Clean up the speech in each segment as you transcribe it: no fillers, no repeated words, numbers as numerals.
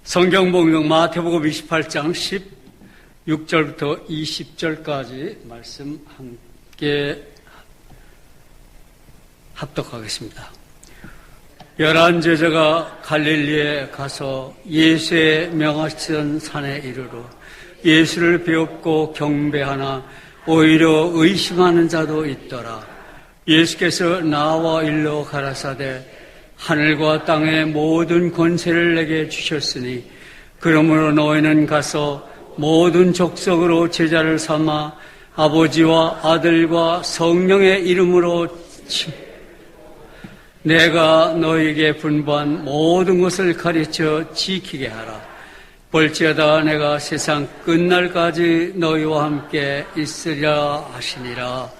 성경 봉독 마태복음 28장 16절부터 20절까지 말씀 함께 합독하겠습니다. 11 제자가 갈릴리에 가서 예수의 명하시던 산에 이르러 예수를 배웁고 경배하나 오히려 의심하는 자도 있더라. 예수께서 나와 일러 가라사대 하늘과 땅의 모든 권세를 내게 주셨으니 그러므로 너희는 가서 모든 족속으로 제자를 삼아 아버지와 아들과 성령의 이름으로 내가 너희에게 분부한 모든 것을 가르쳐 지키게 하라. 볼지어다 내가 세상 끝날까지 너희와 함께 있으리라 하시니라.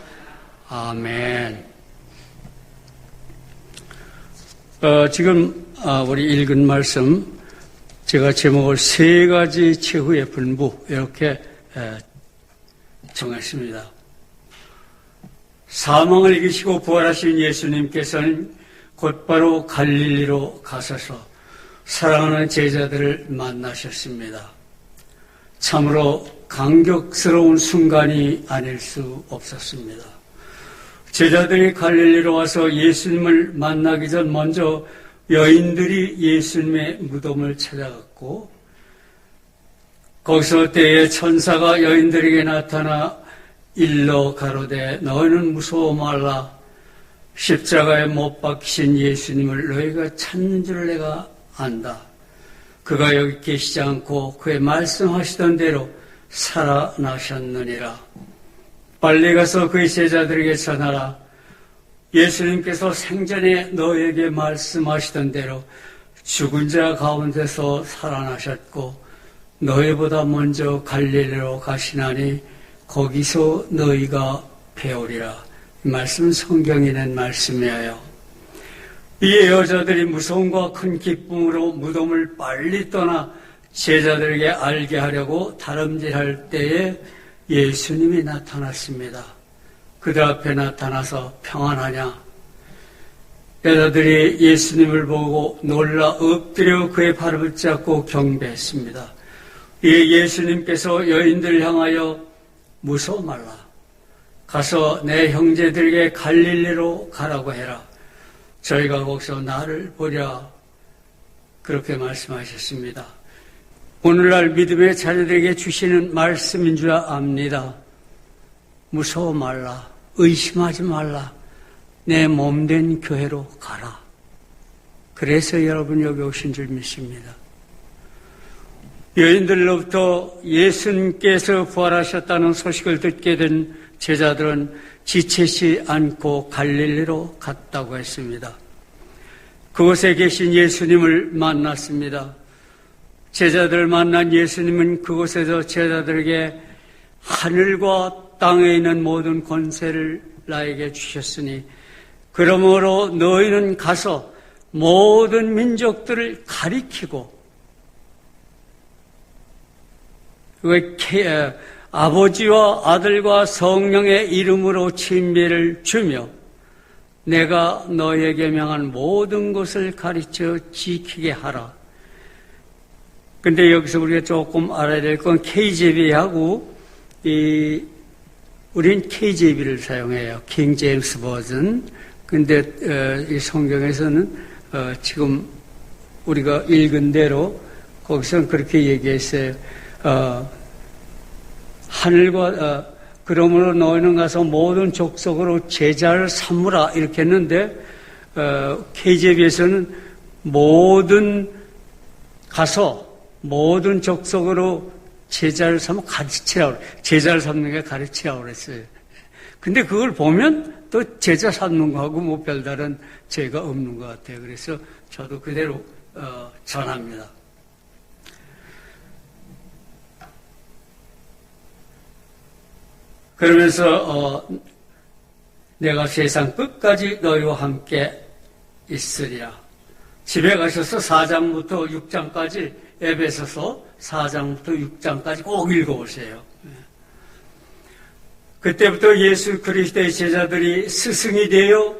아멘. 지금 우리 읽은 말씀 제가 제목을 세 가지 최후의 분부 이렇게 정했습니다. 사망을 이기시고 부활하신 예수님께서는 곧바로 갈릴리로 가셔서 사랑하는 제자들을 만나셨습니다. 참으로 감격스러운 순간이 아닐 수 없었습니다. 제자들이 갈릴리로 와서 예수님을 만나기 전 먼저 여인들이 예수님의 무덤을 찾아갔고 거기서 때에 천사가 여인들에게 나타나 일러 가로되 너희는 무서워 말라. 십자가에 못 박히신 예수님을 너희가 찾는 줄 내가 안다. 그가 여기 계시지 않고 그의 말씀하시던 대로 살아나셨느니라. 빨리 가서 그의 제자들에게 전하라. 예수님께서 생전에 너에게 말씀하시던 대로 죽은 자 가운데서 살아나셨고 너희보다 먼저 갈릴리로 가시나니 거기서 너희가 배우리라. 이 말씀은 성경이 낸 말씀이에요. 이에 여자들이 무서움과 큰 기쁨으로 무덤을 빨리 떠나 제자들에게 알게 하려고 다름질할 때에 예수님이 나타났습니다. 그들 앞에 나타나서 평안하냐? 여자들이 예수님을 보고 놀라 엎드려 그의 발을 붙잡고 경배했습니다. 이에 예수님께서 여인들을 향하여 무서워 말라. 가서 내 형제들에게 갈릴리로 가라고 해라. 저희가 거기서 나를 보랴. 그렇게 말씀하셨습니다. 오늘날 믿음의 자녀들에게 주시는 말씀인 줄 압니다. 무서워 말라. 의심하지 말라. 내 몸된 교회로 가라. 그래서 여러분 여기 오신 줄 믿습니다. 여인들로부터 예수님께서 부활하셨다는 소식을 듣게 된 제자들은 지체치 않고 갈릴리로 갔다고 했습니다. 그곳에 계신 예수님을 만났습니다. 제자들을 만난 예수님은 그곳에서 제자들에게 하늘과 땅에 있는 모든 권세를 나에게 주셨으니 그러므로 너희는 가서 모든 민족들을 가리키고 아버지와 아들과 성령의 이름으로 침례를 주며 내가 너희에게 명한 모든 것을 가르쳐 지키게 하라. 근데 여기서 우리가 조금 알아야 될 건 KJV하고 우린 KJV를 사용해요. 킹 제임스 버전. 근데 이 성경에서는 지금 우리가 읽은 대로 거기서는 그렇게 얘기했어요. 하늘과 그러므로 너희는 가서 모든 족속으로 제자를 삼으라 이렇게 했는데 KJV에서는 가서 모든 족속으로 제자를 삼아 가르치라고 제자를 삼는 게 가르치라고 그랬어요. 근데 그걸 보면 또 제자 삼는 거하고 뭐 별다른 죄가 없는 것 같아요. 그래서 저도 그대로 전합니다. 그러면서 내가 세상 끝까지 너희와 함께 있으리라. 집에 가셔서 4장부터 6장까지 에베소서 4장부터 6장까지 꼭 읽어보세요. 그때부터 예수 그리스도의 제자들이 스승이 되어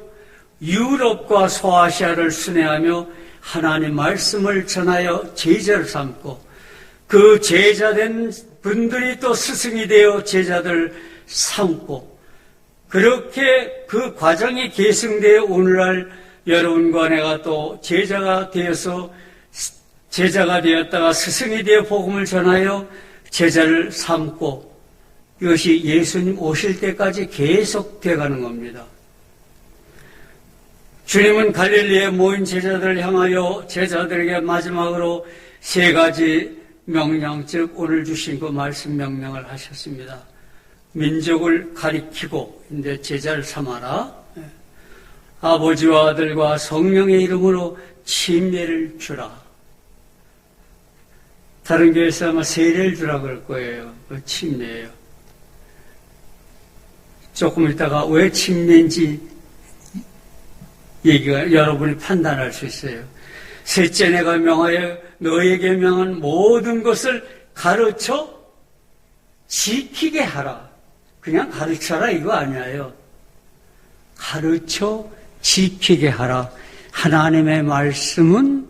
유럽과 소아시아를 순회하며 하나님 말씀을 전하여 제자를 삼고 그 제자된 분들이 또 스승이 되어 제자들 삼고 그렇게 그 과정이 계승되어 오늘날 여러분과 내가 또 제자가 되어서 제자가 되었다가 스승이 되어 복음을 전하여 제자를 삼고 이것이 예수님 오실 때까지 계속되어 가는 겁니다. 주님은 갈릴리에 모인 제자들을 향하여 제자들에게 마지막으로 세 가지 명령, 즉 오늘 주신 그 말씀 명령을 하셨습니다. 민족을 가리키고 이제 제자를 삼아라. 아버지와 아들과 성령의 이름으로 침례를 주라. 다른 교회에서 아마 세례를 주라 그럴 거예요. 그 침례예요. 조금 있다가 왜 침례인지 얘기가 여러분이 판단할 수 있어요. 셋째 내가 명하여 너에게 명한 모든 것을 가르쳐 지키게 하라. 그냥 가르쳐라 이거 아니에요. 가르쳐 지키게 하라. 하나님의 말씀을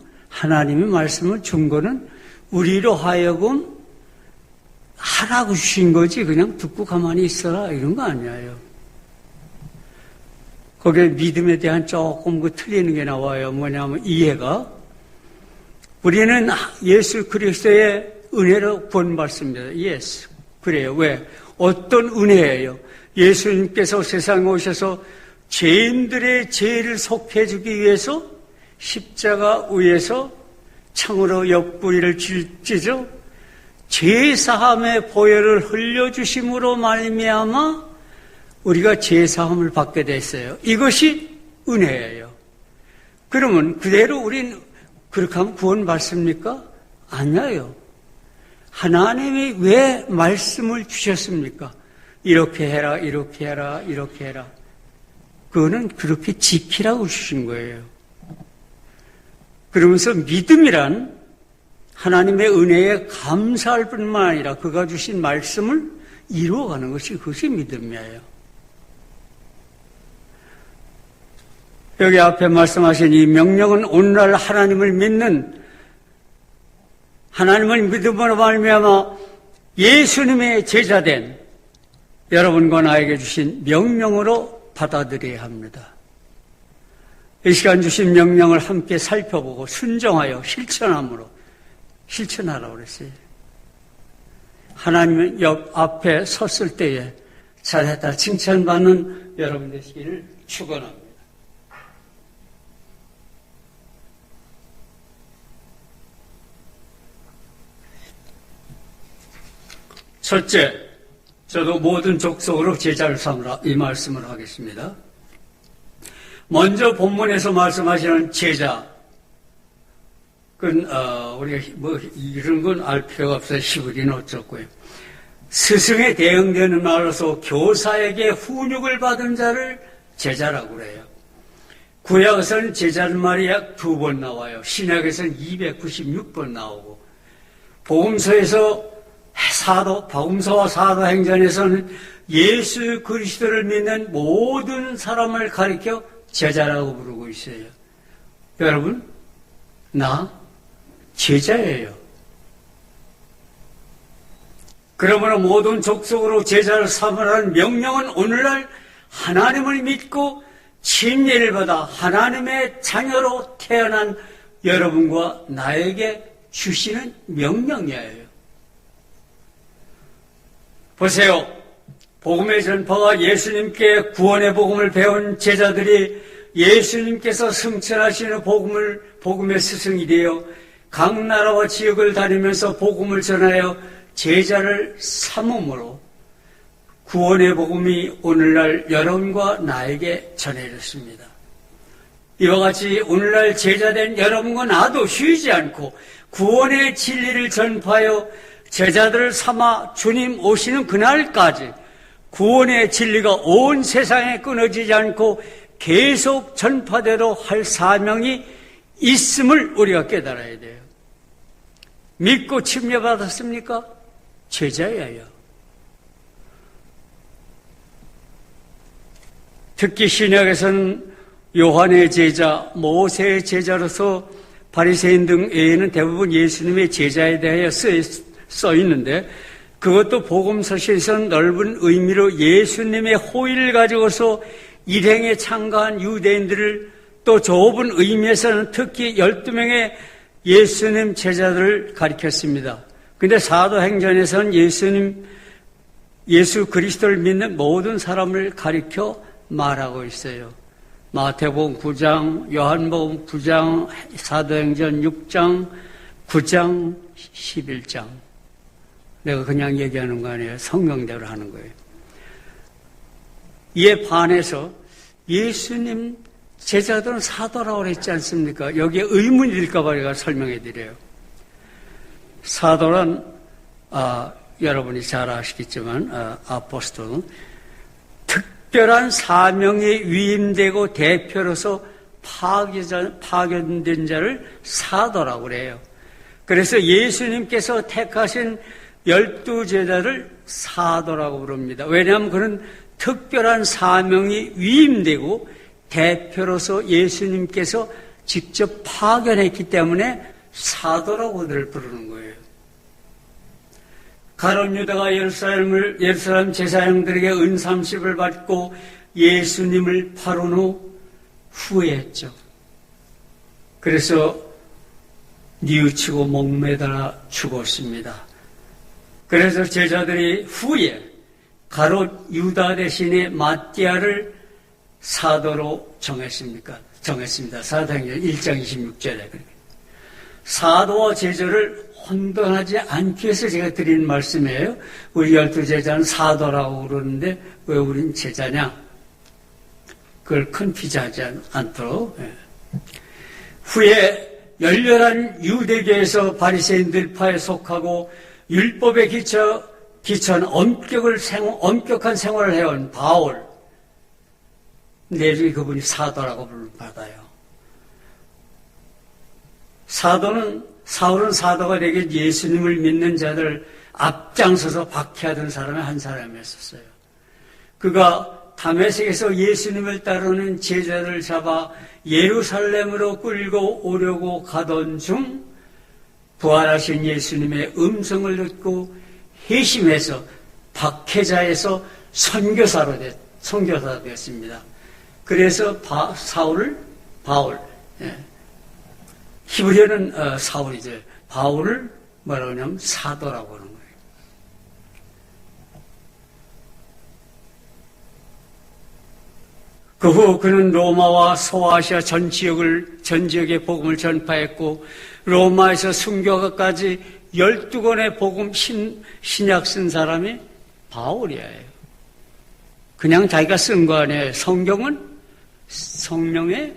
준 거는 우리로 하여금 하라고 주신 거지 그냥 듣고 가만히 있어라 이런 거 아니에요. 거기에 믿음에 대한 조금 그 틀리는 게 나와요. 뭐냐면 이해가 우리는 예수 그리스도의 은혜로 구원받습니다. 예수. 그래요. 왜? 어떤 은혜예요? 예수님께서 세상에 오셔서 죄인들의 죄를 속해주기 위해서 십자가 위에서 창으로 옆구리를 찢어 죄사함의 보혈을 흘려주심으로 말미암아 우리가 죄사함을 받게 됐어요. 이것이 은혜예요. 그러면 그대로 우린 그렇게 하면 구원받습니까? 아니에요. 하나님이 왜 말씀을 주셨습니까? 이렇게 해라, 이렇게 해라, 이렇게 해라. 그거는 그렇게 지키라고 주신 거예요. 그러면서 믿음이란 하나님의 은혜에 감사할 뿐만 아니라 그가 주신 말씀을 이루어가는 것이 그것이 믿음이에요. 여기 앞에 말씀하신 이 명령은 오늘날 하나님을 믿는 하나님을 믿음으로 말미암아 예수님의 제자된 여러분과 나에게 주신 명령으로 받아들여야 합니다. 이 시간 주신 명령을 함께 살펴보고 순종하여 실천하라고 그랬어요. 하나님 옆 앞에 섰을 때에 잘했다 칭찬받는 여러분 되시기를 축원합니다. 첫째, 저도 모든 족속으로 제자를 삼으라 이 말씀을 하겠습니다. 먼저 본문에서 말씀하시는 제자, 그건 우리가 뭐 이런 건 알 필요가 없어요. 시부리는 어쩌고요. 스승에 대응되는 말로서 교사에게 훈육을 받은 자를 제자라고 그래요. 구약에서는 제자는 말이 약 2번 나와요. 신약에서는 296번 나오고 복음서에서 복음서와 사도행전에서는 예수 그리스도를 믿는 모든 사람을 가리켜 제자라고 부르고 있어요. 여러분, 나 제자예요. 그러므로 모든 족속으로 제자를 삼으라는 명령은 오늘날 하나님을 믿고 침례를 받아 하나님의 자녀로 태어난 여러분과 나에게 주시는 명령이에요. 보세요. 복음의 전파와 예수님께 구원의 복음을 배운 제자들이 예수님께서 승천하시는 복음의 스승이 되어 각 나라와 지역을 다니면서 복음을 전하여 제자를 삼음으로 구원의 복음이 오늘날 여러분과 나에게 전해졌습니다. 이와 같이 오늘날 제자된 여러분과 나도 쉬지 않고 구원의 진리를 전파하여 제자들을 삼아 주님 오시는 그날까지 구원의 진리가 온 세상에 끊어지지 않고 계속 전파되도록 할 사명이 있음을 우리가 깨달아야 돼요. 믿고 침례받았습니까? 제자예요. 특히 신약에서는 요한의 제자, 모세의 제자로서 바리새인 등 외에는 대부분 예수님의 제자에 대하여 써 있는데 그것도 복음서시에서는 넓은 의미로 예수님의 호의를 가지고서 일행에 참가한 유대인들을 또 좁은 의미에서는 특히 12명의 예수님 제자들을 가리켰습니다. 그런데 사도행전에서는 예수 그리스도를 믿는 모든 사람을 가리켜 말하고 있어요. 마태복음 9장, 요한복음 9장, 사도행전 6장, 9장, 11장. 내가 그냥 얘기하는 거 아니에요. 성경대로 하는 거예요. 이에 반해서 예수님 제자들은 사도라고 그랬지 않습니까? 여기에 의문이 들까봐 제가 설명해 드려요. 사도란 여러분이 잘 아시겠지만 아포스톨은 특별한 사명에 위임되고 대표로서 파견된 자를 사도라고 그래요. 그래서 예수님께서 택하신 12제자를 사도라고 부릅니다. 왜냐하면 그는 특별한 사명이 위임되고 대표로서 예수님께서 직접 파견했기 때문에 사도라고 그들을 부르는 거예요. 가룟 유다가 예루살렘 제사장들에게 은삼십을 받고 예수님을 팔은 후 후회했죠. 그래서 뉘우치고 목매달아 죽었습니다. 그래서 제자들이 후에 가룟 유다 대신에 마띠아를 사도로 정했습니다. 사도행전 1장 26절에. 사도와 제자를 혼돈하지 않기 위해서 제가 드리는 말씀이에요. 우리 12제자는 사도라고 그러는데 왜 우린 제자냐? 그걸 컨피즈하지 않도록. 후에 열렬한 유대교에서 바리새인들 파에 속하고 율법에 기천 엄격한 생활을 해온 바울. 내중에 그분이 사도라고 부름받아요. 사울은 사도가 되기 예수님을 믿는 자들 앞장서서 박해하던 사람의 한 사람이었어요. 그가 다메섹에서 예수님을 따르는 제자를 잡아 예루살렘으로 끌고 오려고 가던 중 부활하신 예수님의 음성을 듣고 회심해서 박해자에서 선교사로 되었습니다. 그래서 바울, 히브리어는 사울이죠. 바울을 뭐라고 하냐면 사도라고 하는 거예요. 그 후 그는 로마와 소아시아 전 지역에 복음을 전파했고 로마에서 순교가까지 12권의 복음 신약 쓴 사람이 바울이에요. 그냥 자기가 쓴 거 아니에요. 성경은 성령의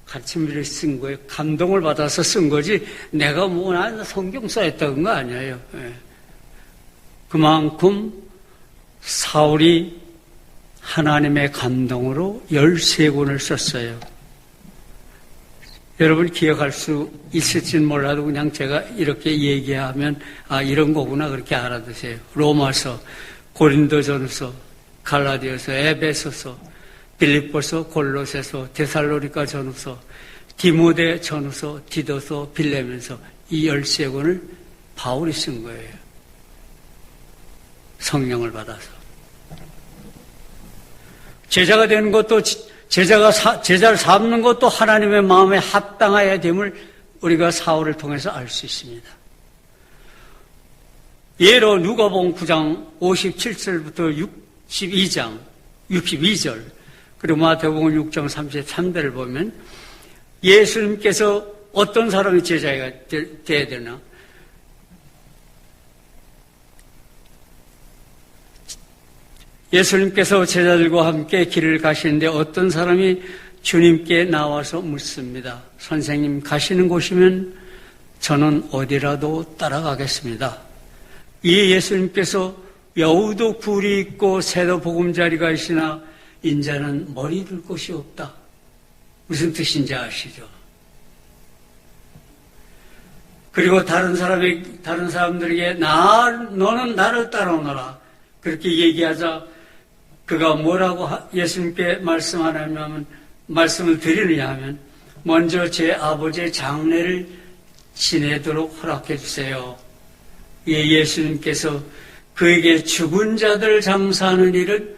가르침을 쓴 거예요. 감동을 받아서 쓴 거지 내가 난 성경 써였던 거 아니에요. 그만큼 사울이 하나님의 감동으로 13권을 썼어요. 여러분 기억할 수 있을지는 몰라도 그냥 제가 이렇게 얘기하면 이런 거구나 그렇게 알아두세요. 로마서, 고린도전서, 갈라디아서, 에베소서, 빌립보서, 골로새서, 데살로니가 전후서, 디모데 전후서, 디도서, 빌레면서 이 13권을 바울이 쓴 거예요. 성령을 받아서. 제자가 되는 것도 제자를 삼는 것도 하나님의 마음에 합당해야 됨을 우리가 사울을 통해서 알 수 있습니다. 예로 누가복음 9장 57절부터 62절 그리고 마태복음 6장 33절을 보면 예수님께서 어떤 사람이 제자가 돼야 되나? 예수님께서 제자들과 함께 길을 가시는데 어떤 사람이 주님께 나와서 묻습니다. 선생님 가시는 곳이면 저는 어디라도 따라가겠습니다. 이에 예수님께서 여우도 굴이 있고 새도 보금자리가 있으나 인자는 머리 둘 곳이 없다. 무슨 뜻인지 아시죠? 그리고 다른 사람들에게 너는 나를 따라오너라. 그렇게 얘기하자 그가 뭐라고 예수님께 말씀을 드리느냐 하면 먼저 제 아버지의 장례를 지내도록 허락해 주세요. 예수님께서 그에게 죽은 자들 장사하는 일은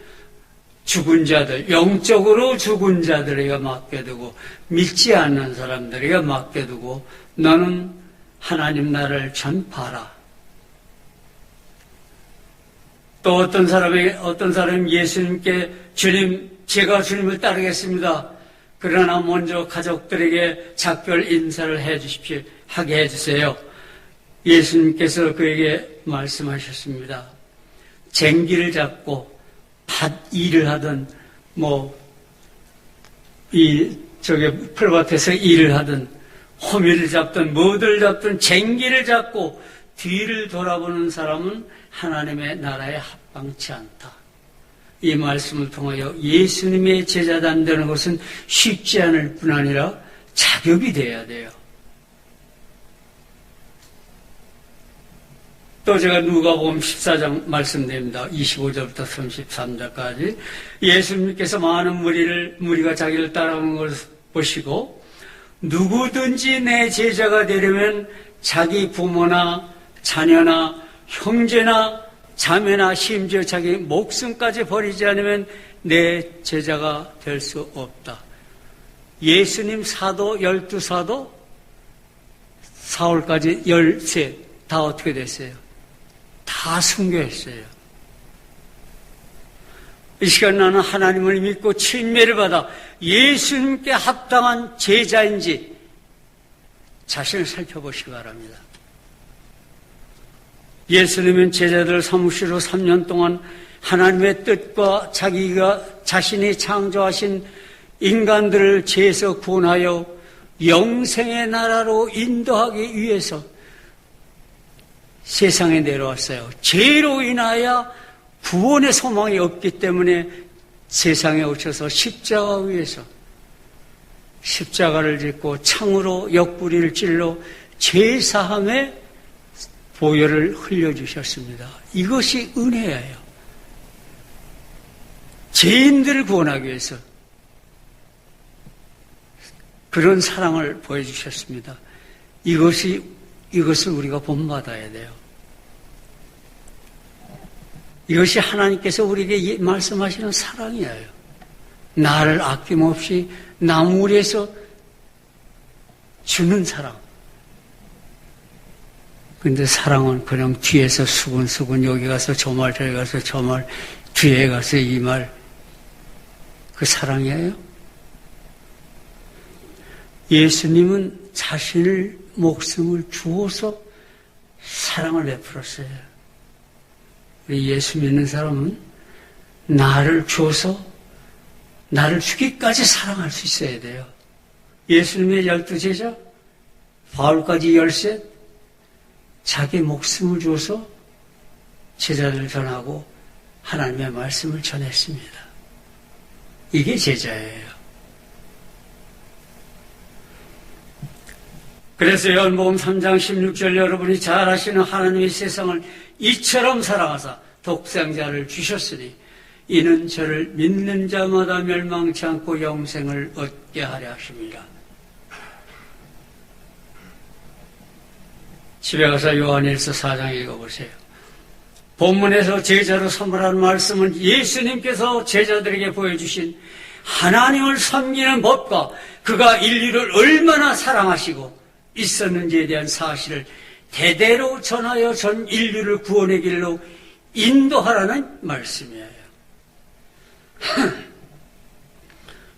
죽은 자들, 영적으로 죽은 자들에게 맡겨두고 믿지 않는 사람들에게 맡겨두고 너는 하나님 나라를 전파하라. 또 어떤 사람이 예수님께 주님, 제가 주님을 따르겠습니다. 그러나 먼저 가족들에게 작별 인사를 해 주십시오. 하게 해주세요. 예수님께서 그에게 말씀하셨습니다. 쟁기를 잡고 밭 일을 하든 풀밭에서 일을 하든 호미를 잡든 뭐를 잡든 쟁기를 잡고 뒤를 돌아보는 사람은 하나님의 나라에 합당치 않다. 이 말씀을 통하여 예수님의 제자단 되는 것은 쉽지 않을 뿐 아니라 자격이 돼야 돼요. 또 제가 누가복음 14장 말씀드립니다. 25절부터 33절까지 예수님께서 많은 무리가 자기를 따라오는 것을 보시고 누구든지 내 제자가 되려면 자기 부모나 자녀나 형제나 자매나 심지어 자기 목숨까지 버리지 않으면 내 제자가 될 수 없다. 예수님 사도 12사도 사울까지 13 다 어떻게 됐어요? 다 순교했어요. 이 시간 나는 하나님을 믿고 침례를 받아 예수님께 합당한 제자인지 자신을 살펴보시기 바랍니다. 예수님은 제자들 사무실로 3년 동안 하나님의 뜻과 자신이 창조하신 인간들을 죄에서 구원하여 영생의 나라로 인도하기 위해서 세상에 내려왔어요. 죄로 인하여 구원의 소망이 없기 때문에 세상에 오셔서 십자가 위에서 십자가를 짓고 창으로 옆구리를 찔러 죄사함의 보혈을 흘려주셨습니다. 이것이 은혜예요. 죄인들을 구원하기 위해서 그런 사랑을 보여주셨습니다. 이것을 우리가 본받아야 돼요. 이것이 하나님께서 우리에게 말씀하시는 사랑이에요. 나를 아낌없이 남을 위해서 주는 사랑. 근데 사랑은 그냥 뒤에서 수근수근 여기 가서 저 말 저기 가서 저 말 뒤에 가서 이 말 그 사랑이에요? 예수님은 자신을 목숨을 주어서 사랑을 베풀었어요. 우리 예수 믿는 사람은 나를 주어서 나를 주기까지 사랑할 수 있어야 돼요. 예수님의 12제자 바울까지 13 자기 목숨을 주어서 제자를 전하고 하나님의 말씀을 전했습니다. 이게 제자예요. 그래서 요한복음 3장 16절 여러분이 잘 아시는 하나님의 세상을 이처럼 사랑하사 독생자를 주셨으니 이는 저를 믿는 자마다 멸망치 않고 영생을 얻게 하려 하십니다. 집에 가서 요한일서 4장 읽어보세요. 본문에서 제자로 선물하는 말씀은 예수님께서 제자들에게 보여주신 하나님을 섬기는 법과 그가 인류를 얼마나 사랑하시고 있었는지에 대한 사실을 대대로 전하여 전 인류를 구원의 길로 인도하라는 말씀이에요.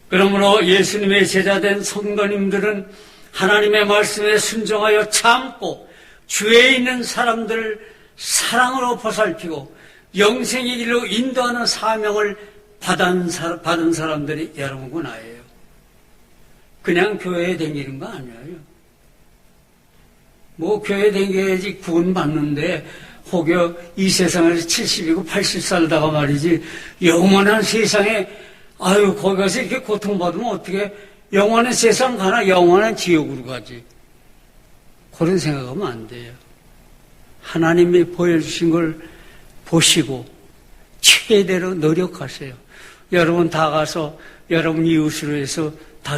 그러므로 예수님의 제자된 성도님들은 하나님의 말씀에 순종하여 참고 죄에 있는 사람들을 사랑으로 보살피고 영생의 길로 인도하는 사명을 받은 사람들이 여러분과 나예요. 그냥 교회에 다니는 거 아니에요. 교회에 다녀야지 구원 받는데 혹여 이 세상에서 70이고 80 살다가 말이지 영원한 세상에 거기 가서 이렇게 고통받으면 어떻게 영원한 세상 가나 영원한 지옥으로 가지. 그런 생각하면 안 돼요. 하나님이 보여주신 걸 보시고 최대로 노력하세요. 여러분 다 가서 여러분 이웃으로 해서 다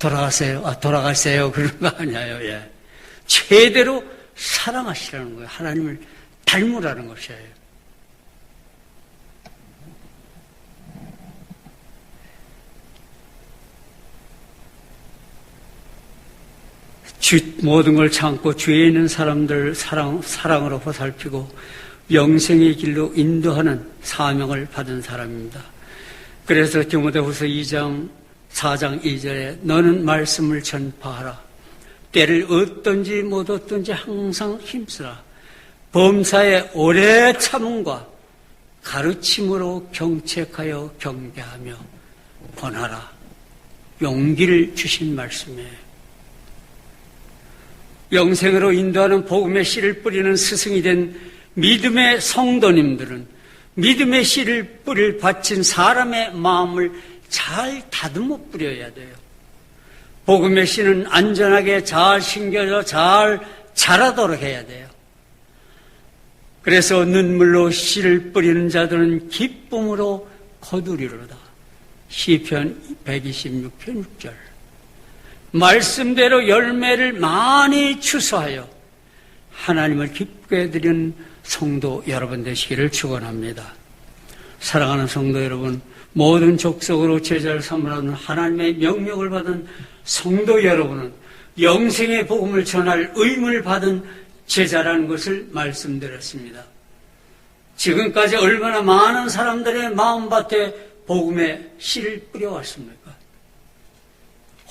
돌아가세요. 그런 거 아니에요. 예. 최대로 사랑하시라는 거예요. 하나님을 닮으라는 것이에요. 모든 걸 참고 죄에 있는 사람들 사랑으로 보살피고 영생의 길로 인도하는 사명을 받은 사람입니다. 그래서 디모데후서 2장 4장 2절에 너는 말씀을 전파하라. 때를 얻든지 못 얻든지 항상 힘쓰라. 범사에 오래 참음과 가르침으로 경책하여 경배하며 권하라. 용기를 주신 말씀이에요. 영생으로 인도하는 복음의 씨를 뿌리는 스승이 된 믿음의 성도님들은 믿음의 씨를 뿌릴 바친 사람의 마음을 잘 다듬어 뿌려야 돼요. 복음의 씨는 안전하게 잘 심겨져 잘 자라도록 해야 돼요. 그래서 눈물로 씨를 뿌리는 자들은 기쁨으로 거두리로다. 시편 126편 6절. 말씀대로 열매를 많이 추수하여 하나님을 기쁘게 드리는 성도 여러분 되시기를 축원합니다. 사랑하는 성도 여러분, 모든 족속으로 제자를 삼으라는 하나님의 명령을 받은 성도 여러분은 영생의 복음을 전할 의무를 받은 제자라는 것을 말씀드렸습니다. 지금까지 얼마나 많은 사람들의 마음밭에 복음의 씨를 뿌려왔습니까?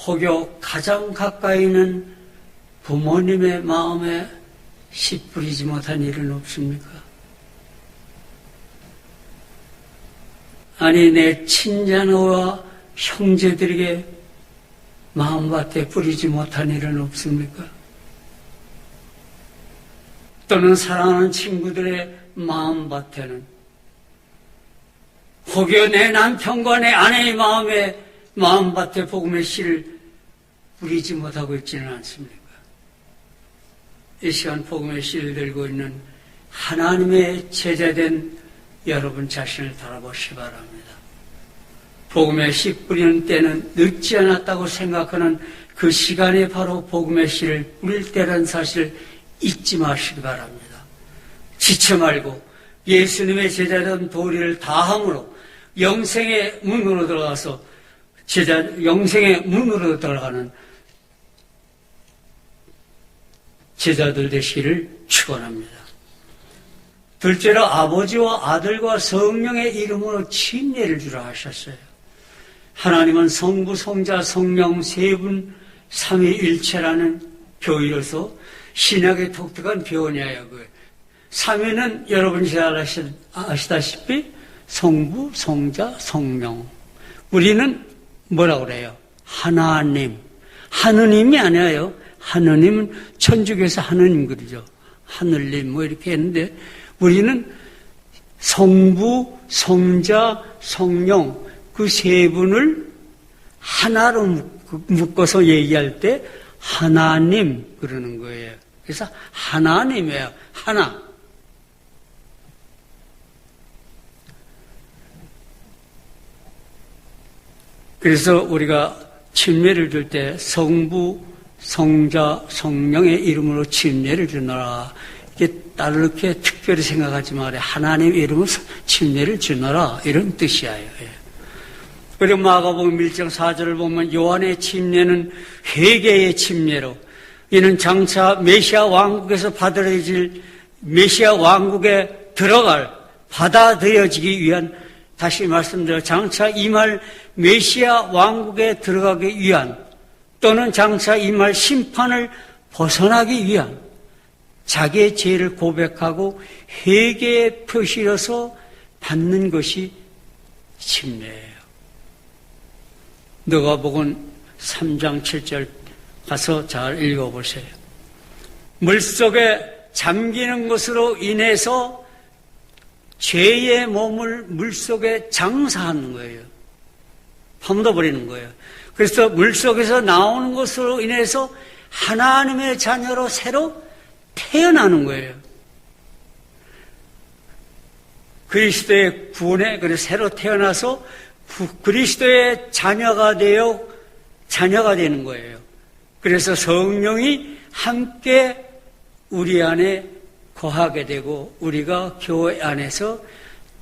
혹여 가장 가까이 있는 부모님의 마음에 씨 뿌리지 못한 일은 없습니까? 아니, 내 친자녀와 형제들에게 마음밭에 뿌리지 못한 일은 없습니까? 또는 사랑하는 친구들의 마음밭에는 혹여 내 남편과 내 아내의 마음밭에 복음의 씨를 뿌리지 못하고 있지는 않습니까? 이 시간 복음의 씨를 들고 있는 하나님의 제자된 여러분 자신을 돌아보시기 바랍니다. 복음의 씨 뿌리는 때는 늦지 않았다고 생각하는 그 시간이 바로 복음의 씨를 뿌릴 때라는 사실을 잊지 마시기 바랍니다. 지체 말고 예수님의 제자된 도리를 다함으로 영생의 문으로 들어가서 영생의 문으로 들어가는 제자들 되시기를 축원합니다. 둘째로 아버지와 아들과 성령의 이름으로 침례를 주라 하셨어요. 하나님은 성부, 성자, 성령 세 분 삼위일체라는 교회로서 신약의 독특한 교훈이에요. 삼위는 여러분이 잘 아시다시피 성부, 성자, 성령. 우리는 뭐라고 그래요? 하나님. 하느님이 아니에요. 하느님은 천주교에서 하느님 그러죠. 하늘님 뭐 이렇게 했는데 우리는 성부, 성자, 성령 그 세 분을 하나로 묶어서 얘기할 때 하나님 그러는 거예요. 그래서 하나님이에요. 하나. 그래서 우리가 침례를 줄 때 성부, 성자, 성령의 이름으로 침례를 주노라. 이게 다르게 특별히 생각하지 말아요. 하나님의 이름으로 침례를 주노라. 이런 뜻이에요. 그리고 마가복음 1장 4절을 보면 요한의 침례는 회개의 침례로 이는 장차 메시아 왕국에서 받아들여질 메시아 왕국에 들어갈 받아들여지기 위한 다시 말씀드려 장차 임할 메시아 왕국에 들어가기 위한 또는 장차 임할 심판을 벗어나기 위한 자기의 죄를 고백하고 회개의 표시로서 받는 것이 침례예요. 누가복음 3장 7절 가서 잘 읽어보세요. 물속에 잠기는 것으로 인해서 죄의 몸을 물속에 장사하는 거예요. 파묻어버리는 거예요. 그래서 물속에서 나오는 것으로 인해서 하나님의 자녀로 새로 태어나는 거예요. 그리스도의 구원에 그래서 새로 태어나서 그리스도의 자녀가 되어 자녀가 되는 거예요. 그래서 성령이 함께 우리 안에 거하게 되고 우리가 교회 안에서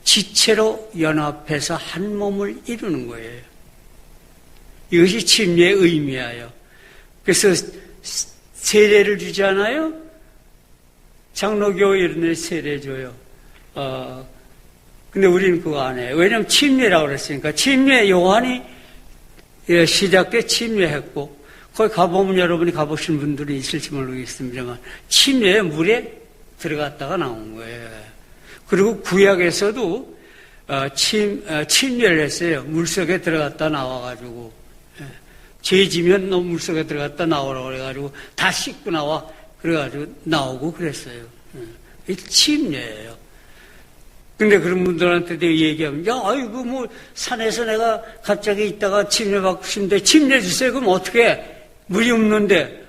지체로 연합해서 한 몸을 이루는 거예요. 이것이 침례의 의미예요. 그래서 세례를 주지 않아요? 장로교회 이런 데 세례 줘요. 근데 우리는 그거 안 해요. 왜냐하면 침례라고 그랬으니까. 침례 요한이 시작 때 침례했고 거기 가보면 여러분이 가보신 분들이 있을지 모르겠습니다만 침례에 물에 들어갔다가 나온 거예요. 그리고 구약에서도 침례를 했어요. 물속에 들어갔다 나와가지고 죄 지면 너 물속에 들어갔다 나오라고 그래가지고 다 씻고 나와 그래가지고 나오고 그랬어요. 이 침례예요. 근데 그런 분들한테도 얘기하면 야 아이고 뭐 산에서 내가 갑자기 있다가 침례 받고 싶은데 침례 주세요. 그럼 어떻게 해? 물이 없는데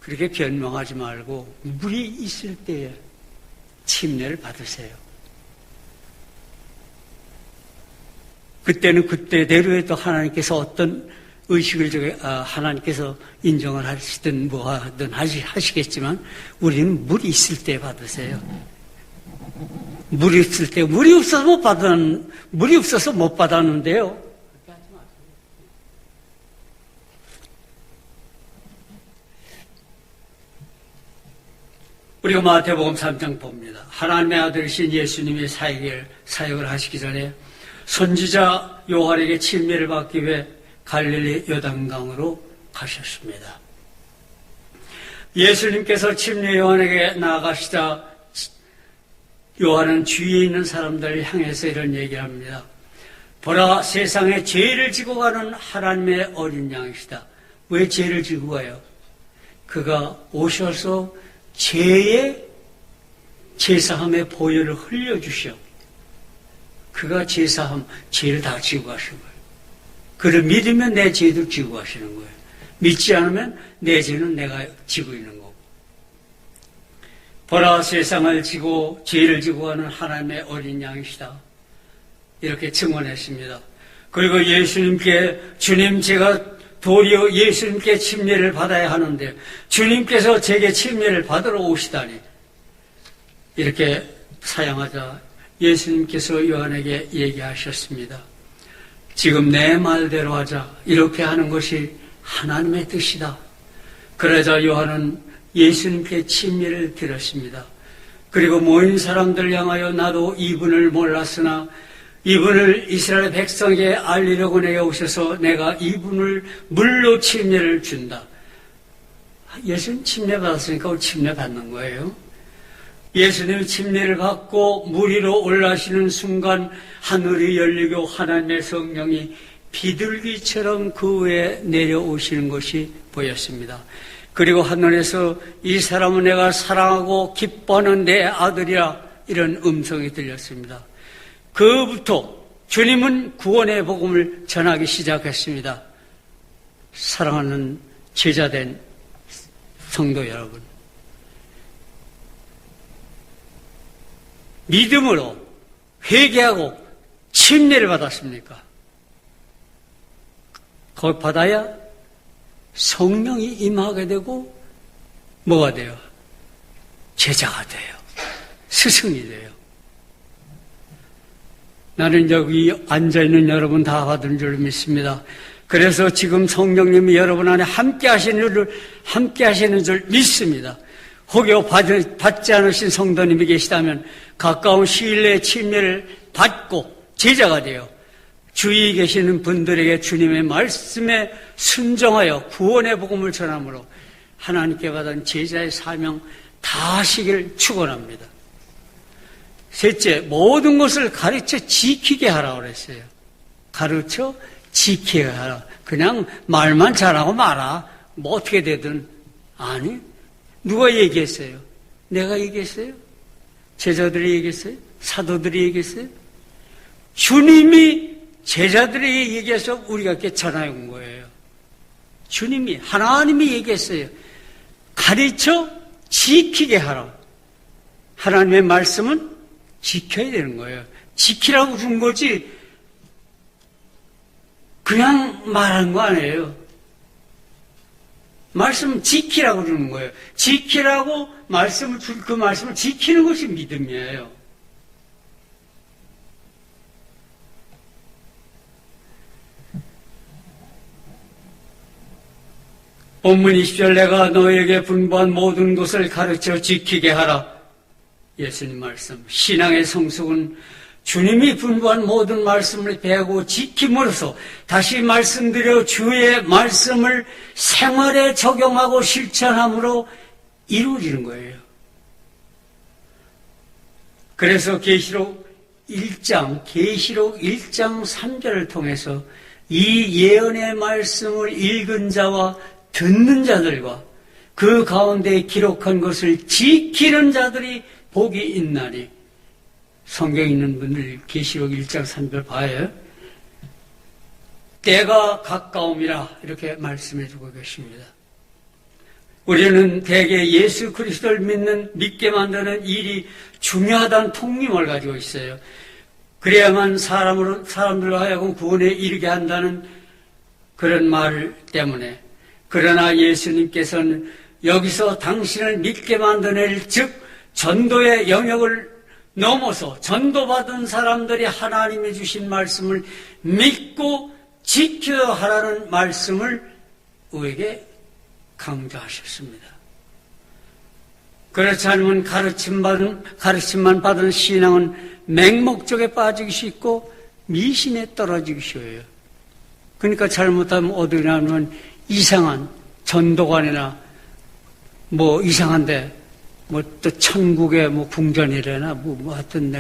그렇게 변명하지 말고 물이 있을 때에 침례를 받으세요. 그때는 그때대로 해도 하나님께서 어떤 의식을 하나님께서 인정을 하시든 뭐 하든 하시겠지만 우리는 물이 있을 때 받으세요. 물이 있을 때 물이 없어서 못 받았는데요. 우리가 마태복음 3장 봅니다. 하나님의 아들이신 예수님이 사역을 하시기 전에 선지자 요한에게 침례를 받기 위해 갈릴리 요단강으로 가셨습니다. 예수님께서 침례 요한에게 나아가시자 요한은 주위에 있는 사람들을 향해서 이런 얘기를 합니다. 보라, 세상에 죄를 지고 가는 하나님의 어린 양이시다. 왜 죄를 지고 가요? 그가 오셔서 죄의 제사함의 보혈을 흘려주셔. 그가 제사함, 죄를 다 지고 가신 거예요. 그를 믿으면 내 죄도 지고 가시는 거예요. 믿지 않으면 내 죄는 내가 지고 있는 거고. 보라, 세상을 지고 죄를 지고 가는 하나님의 어린 양이시다. 이렇게 증언했습니다. 그리고 예수님께 주님 제가 도리어 예수님께 침례를 받아야 하는데 주님께서 제게 침례를 받으러 오시다니 이렇게 사양하자 예수님께서 요한에게 얘기하셨습니다. 지금 내 말대로 하자. 이렇게 하는 것이 하나님의 뜻이다. 그러자 요한은 예수님께 침례를 드렸습니다. 그리고 모인 사람들 향하여 나도 이분을 몰랐으나 이분을 이스라엘 백성에게 알리려고 내게 오셔서 내가 이분을 물로 침례를 준다. 예수님 침례 받았으니까 우리 침례 받는 거예요. 예수님 침례를 받고 물 위로 올라가시는 순간 하늘이 열리고 하나님의 성령이 비둘기처럼 그 위에 내려오시는 것이 보였습니다. 그리고 하늘에서 이 사람은 내가 사랑하고 기뻐하는 내 아들이라 이런 음성이 들렸습니다. 그부터 주님은 구원의 복음을 전하기 시작했습니다. 사랑하는 제자된 성도 여러분, 믿음으로 회개하고 침례를 받았습니까? 그걸 받아야 성령이 임하게 되고 뭐가 돼요? 제자가 돼요. 스승이 돼요. 나는 여기 앉아있는 여러분 다 받은 줄 믿습니다. 그래서 지금 성령님이 여러분 안에 함께 하시는 줄 믿습니다. 혹여 받지 않으신 성도님이 계시다면 가까운 시일 내에 침례를 받고 제자가 되어 주위에 계시는 분들에게 주님의 말씀에 순종하여 구원의 복음을 전함으로 하나님께 받은 제자의 사명 다 하시기를 축원합니다. 셋째, 모든 것을 가르쳐 지키게 하라고 그랬어요. 가르쳐 지키게 하라. 그냥 말만 잘하고 마라. 뭐 어떻게 되든. 아니, 누가 얘기했어요? 내가 얘기했어요? 제자들이 얘기했어요? 사도들이 얘기했어요? 주님이 제자들에게 얘기해서 우리가 이렇게 전해 온 거예요. 주님이, 하나님이 얘기했어요. 가르쳐 지키게 하라. 하나님의 말씀은 지켜야 되는 거예요. 지키라고 준 거지 그냥 말한 거 아니에요. 말씀 지키라고 그러는 거예요. 지키라고 말씀을 그 말씀을 지키는 것이 믿음이에요. 본문 20절 내가 너에게 분부한 모든 것을 가르쳐 지키게 하라. 예수님 말씀. 신앙의 성숙은 주님이 분부한 모든 말씀을 배우고 지킴으로써 다시 말씀드려 주의 말씀을 생활에 적용하고 실천함으로 이루어지는 거예요. 그래서 계시록 1장 3절을 통해서 이 예언의 말씀을 읽은 자와 듣는 자들과 그 가운데 기록한 것을 지키는 자들이 복이 있나니, 성경 있는 분들 계시록 1장 3절 봐요. 때가 가까움이라 이렇게 말씀해 주고 계십니다. 우리는 대개 예수 그리스도를 믿게 만드는 일이 중요하다는 통념을 가지고 있어요. 그래야만 사람들로 하여금 구원에 이르게 한다는 그런 말 때문에. 그러나 예수님께서는 여기서 당신을 믿게 만드는 일, 즉 전도의 영역을 넘어서 전도받은 사람들이 하나님이 주신 말씀을 믿고 지켜야 하라는 말씀을 우리에게 강조하셨습니다. 그렇지 않으면 가르침만 받은 신앙은 맹목적에 빠지기 쉽고 미신에 떨어지기 쉬워요. 그러니까 잘못하면 어디 가면 이상한 전도관이나 뭐 이상한데 뭐 또 천국의 뭐 궁전이래나 뭐 하여튼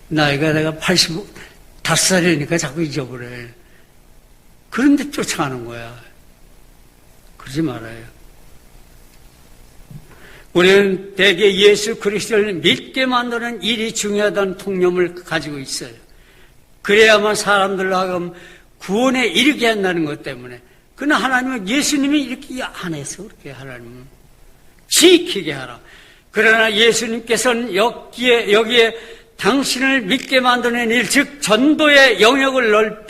내가 85살이니까 자꾸 잊어버려. 그런데 쫓아가는 거야. 그러지 말아요. 우리는 대개 예수 그리스도를 믿게 만드는 일이 중요하다는 통념을 가지고 있어요. 그래야만 사람들로 하여금 구원에 이르게 한다는 것 때문에. 그러나 하나님은 예수님이 이렇게 안 해서 그렇게 하나님은 지키게 하라. 그러나 예수님께서는 여기에 당신을 믿게 만드는 일, 즉 전도의 영역을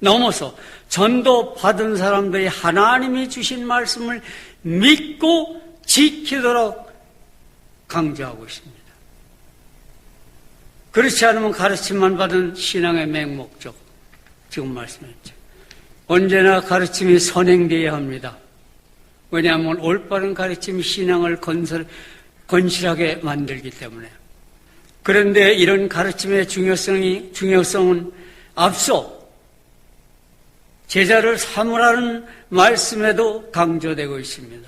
넘어서 전도 받은 사람들이 하나님이 주신 말씀을 믿고 지키도록 강조하고 있습니다. 그렇지 않으면 가르침만 받은 신앙의 맹목적, 지금 말씀했죠. 언제나 가르침이 선행되어야 합니다. 왜냐하면 올바른 가르침이 신앙을 건실하게 만들기 때문에. 그런데 이런 가르침의 중요성은 앞서 제자를 삼으라는 말씀에도 강조되고 있습니다.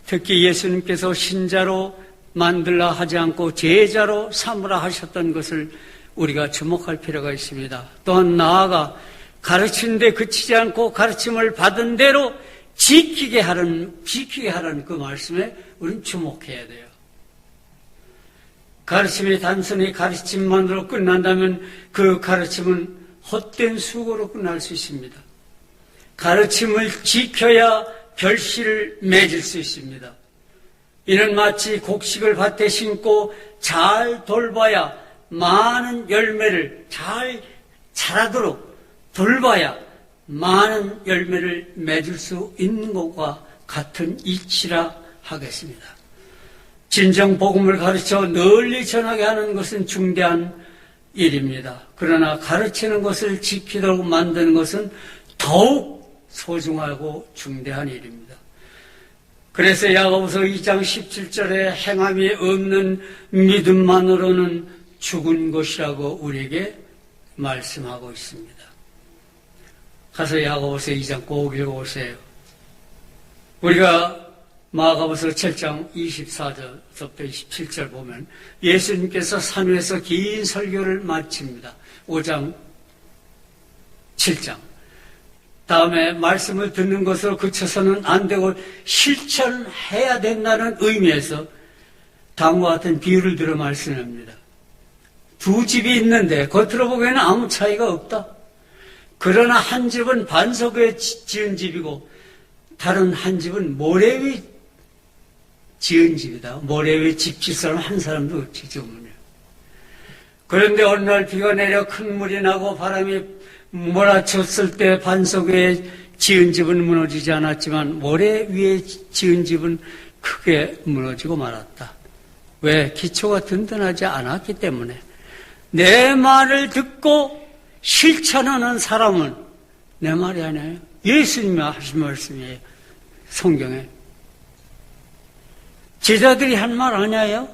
특히 예수님께서 신자로 만들라 하지 않고 제자로 삼으라 하셨던 것을 우리가 주목할 필요가 있습니다. 또한 나아가 가르치는 데 그치지 않고 가르침을 받은 대로 지키게 하라는 그 말씀에 우리는 주목해야 돼요. 가르침이 단순히 가르침만으로 끝난다면 그 가르침은 헛된 수고로 끝날 수 있습니다. 가르침을 지켜야 결실을 맺을 수 있습니다. 이는 마치 곡식을 밭에 심고 잘 돌봐야 많은 열매를 잘 자라도록 돌봐야 많은 열매를 맺을 수 있는 것과 같은 이치라 하겠습니다. 진정 복음을 가르쳐 널리 전하게 하는 것은 중대한 일입니다. 그러나 가르치는 것을 지키도록 만드는 것은 더욱 소중하고 중대한 일입니다. 그래서 야고보서 2장 17절에 행함이 없는 믿음만으로는 죽은 것이라고 우리에게 말씀하고 있습니다. 가서 야고보서 2장 꼭 읽어보세요. 우리가 마가복음 7장 24절부터 27절 보면 예수님께서 산에서 긴 설교를 마칩니다. 5장 7장 다음에 말씀을 듣는 것으로 그쳐서는 안 되고 실천해야 된다는 의미에서 다음과 같은 비유를 들어 말씀합니다. 두 집이 있는데 겉으로 보기에는 아무 차이가 없다. 그러나 한 집은 반석 위에 지은 집이고 다른 한 집은 모래 위에 지은 집이다. 모래 위에 집 질 사람 한 사람도 없지, 지금은요. 그런데 어느 날 비가 내려 큰 물이 나고 바람이 몰아쳤을 때 반석 위에 지은 집은 무너지지 않았지만 모래 위에 지은 집은 크게 무너지고 말았다. 왜? 기초가 든든하지 않았기 때문에. 내 말을 듣고 실천하는 사람은 내 말이 아니에요. 예수님이 하신 말씀이에요. 성경에. 제자들이 한 말 아니에요?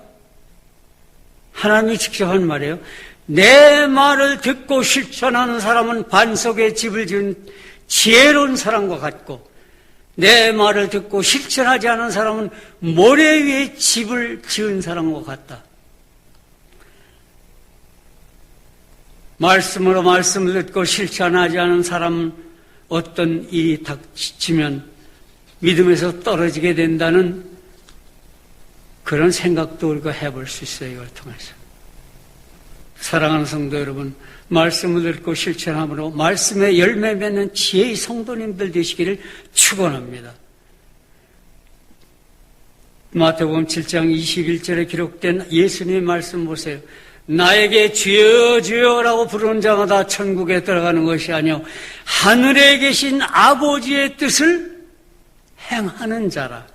하나님이 직접 한 말이에요. 내 말을 듣고 실천하는 사람은 반석에 집을 지은 지혜로운 사람과 같고, 내 말을 듣고 실천하지 않은 사람은 모래 위에 집을 지은 사람과 같다. 말씀으로 말씀을 듣고 실천하지 않은 사람은 어떤 일이 닥치면 믿음에서 떨어지게 된다는 그런 생각도 우리가 해볼 수 있어요. 이걸 통해서. 사랑하는 성도 여러분, 말씀을 듣고 실천함으로 말씀에 열매 맺는 지혜의 성도님들 되시기를 축원합니다. 마태복음 7장 21절에 기록된 예수님의 말씀 보세요. 나에게 주여 주여라고 부르는 자마다 천국에 들어가는 것이 아니요 하늘에 계신 아버지의 뜻을 행하는 자라.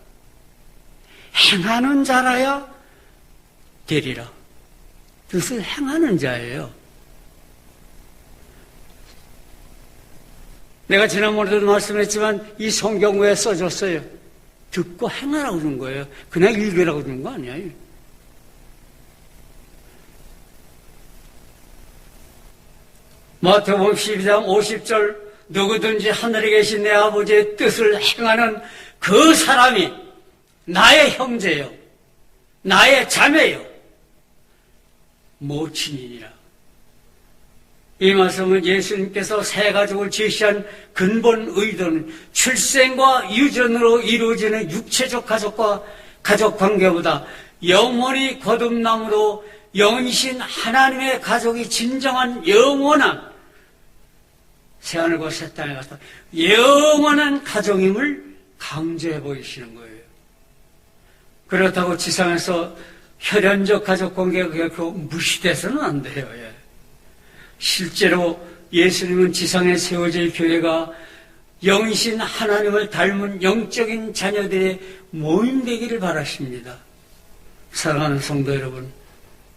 행하는 자라야 되리라. 뜻을 행하는 자예요. 내가 지난번에도 말씀했지만 이 성경 왜 써줬어요? 듣고 행하라고 그런 거예요. 그냥 읽으라고 그런 거 아니에요. 마태복음 12장 50절 누구든지 하늘에 계신 내 아버지의 뜻을 행하는 그 사람이 나의 형제요, 나의 자매요, 모친이니라. 이 말씀은 예수님께서 세 가족을 제시한 근본 의도는 출생과 유전으로 이루어지는 육체적 가족과 가족 관계보다 영원히 거듭남으로 영이신 하나님의 가족이 진정한 영원한 새하늘과 새 땅에 가서 영원한 가정임을 강조해 보이시는 거예요. 그렇다고 지상에서 혈연적 가족 관계가 결코 무시돼서는 안 돼요. 실제로 예수님은 지상에 세워질 교회가 영이신 하나님을 닮은 영적인 자녀들의 모임 되기를 바라십니다. 사랑하는 성도 여러분,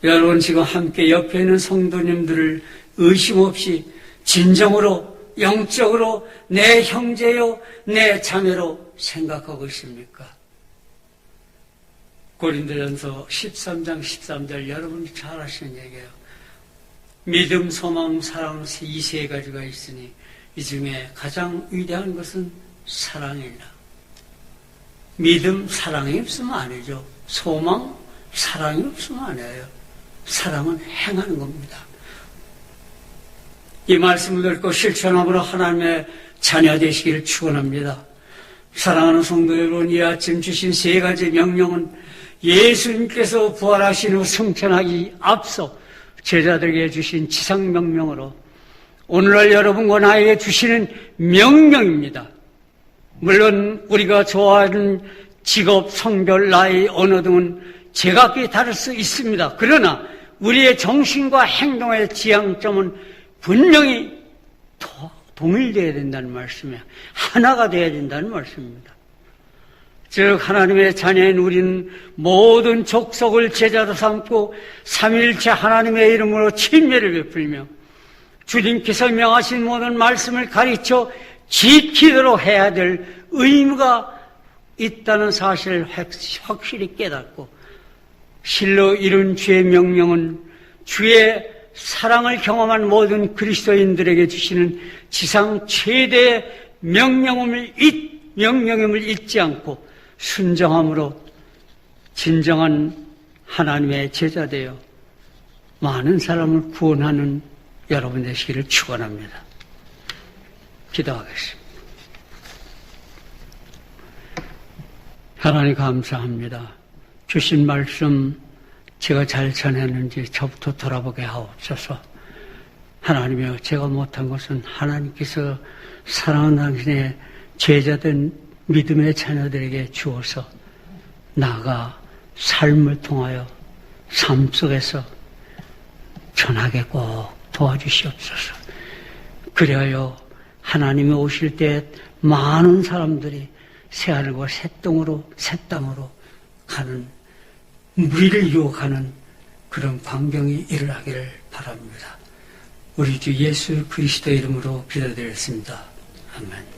여러분 지금 함께 옆에 있는 성도님들을 의심 없이 진정으로 영적으로 내 형제요, 내 자매로 생각하고 있습니까? 고린도전서 13장 13절 여러분이 잘 아시는 얘기예요. 믿음, 소망, 사랑 이 세 가지가 있으니 이 중에 가장 위대한 것은 사랑이라. 믿음, 사랑이 없으면 아니죠. 소망, 사랑이 없으면 아니에요. 사랑은 행하는 겁니다. 이 말씀을 듣고 실천함으로 하나님의 자녀 되시기를 축원합니다. 사랑하는 성도 여러분, 이 아침 주신 세 가지 명령은 예수님께서 부활하신 후 승천하기 앞서 제자들에게 주신 지상명령으로 오늘날 여러분과 나에게 주시는 명령입니다. 물론 우리가 좋아하는 직업, 성별, 나이, 언어 등은 제각기 다를 수 있습니다. 그러나 우리의 정신과 행동의 지향점은 분명히 동일되어야 된다는 말씀이에요. 하나가 되어야 된다는 말씀입니다. 즉 하나님의 자녀인 우리는 모든 족속을 제자로 삼고 삼위일체 하나님의 이름으로 친례를 베풀며 주님께서 명하신 모든 말씀을 가르쳐 지키도록 해야 될 의무가 있다는 사실을 확실히 깨닫고 실로 이룬 주의 명령은 주의 사랑을 경험한 모든 그리스도인들에게 주시는 지상 최대의 명령임을 잊지 않고 순정함으로 진정한 하나님의 제자되어 많은 사람을 구원하는 여러분 되시기를 축원합니다. 기도하겠습니다. 하나님 감사합니다. 주신 말씀 제가 잘 전했는지 저부터 돌아보게 하옵소서. 하나님이여, 제가 못한 것은 하나님께서 사랑하는 당신의 제자된 믿음의 자녀들에게 주어서 나아가 삶을 통하여 삶 속에서 전하게 꼭 도와주시옵소서. 그리하여 하나님이 오실 때 많은 사람들이 새하늘과 새 땅으로 가는, 무리를 유혹하는 그런 광경이 일어나기를 바랍니다. 우리 주 예수 그리스도의 이름으로 기도드렸습니다. 아멘.